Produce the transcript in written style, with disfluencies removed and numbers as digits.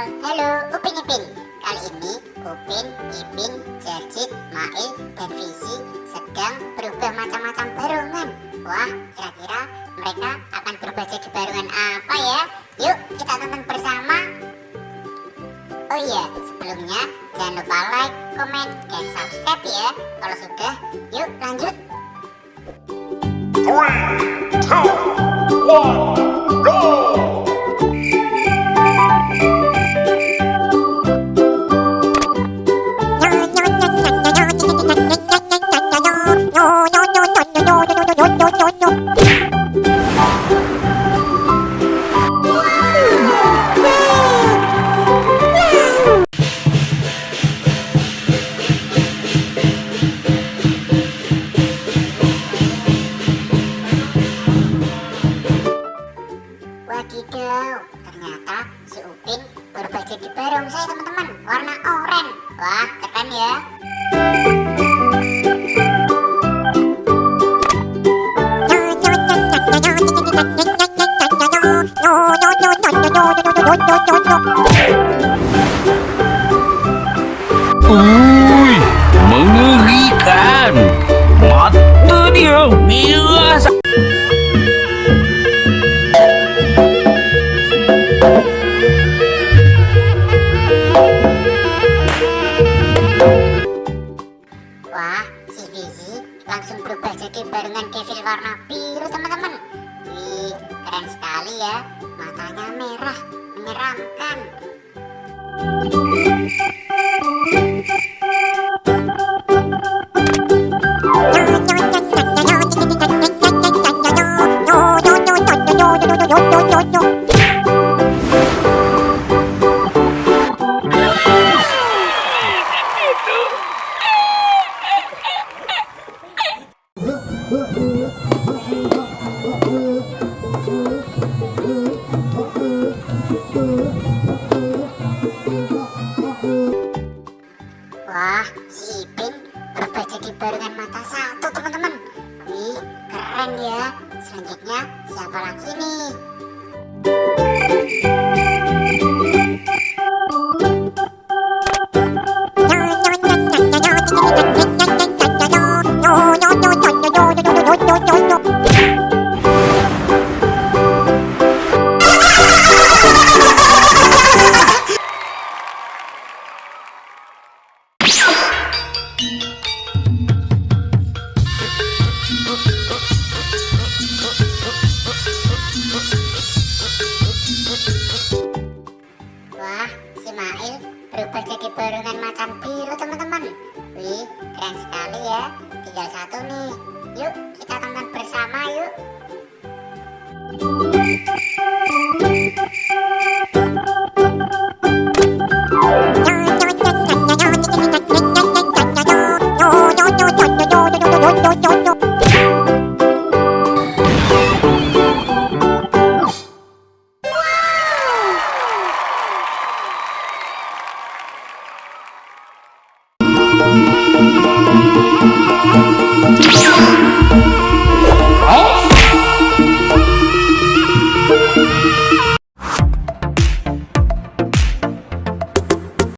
Halo Upin Ipin. Kali ini Upin, Ipin, Jarjit, Mail, dan Fizi sedang berubah macam-macam barungan. Wah, kira-kira mereka akan berubah jadi barungan apa ya? Yuk kita tonton bersama. Oh iya, sebelumnya jangan lupa like, komen, dan subscribe ya. Kalau sudah, yuk lanjut. 3, 2, 1, go! Wadidaw, ternyata si Upin berubah jadi barongsai teman-teman, warna oranye. Wah, keren ya. Mengerikan. Mata dia merah. Wah, si Fizi langsung berubah jadi barengan devil warna biru teman-teman. Wih, keren sekali ya. Matanya merah, menyeramkan. Wah, si Ipin berubah jadi barengan mata satu teman-teman. Wih, keren ya. Selanjutnya siapa lagi nih? Wah, si Mail berubah jadi barengan macan biru teman-teman. Wih, keren sekali ya. Tinggal satu nih. Yuk kita tonton bersama yuk.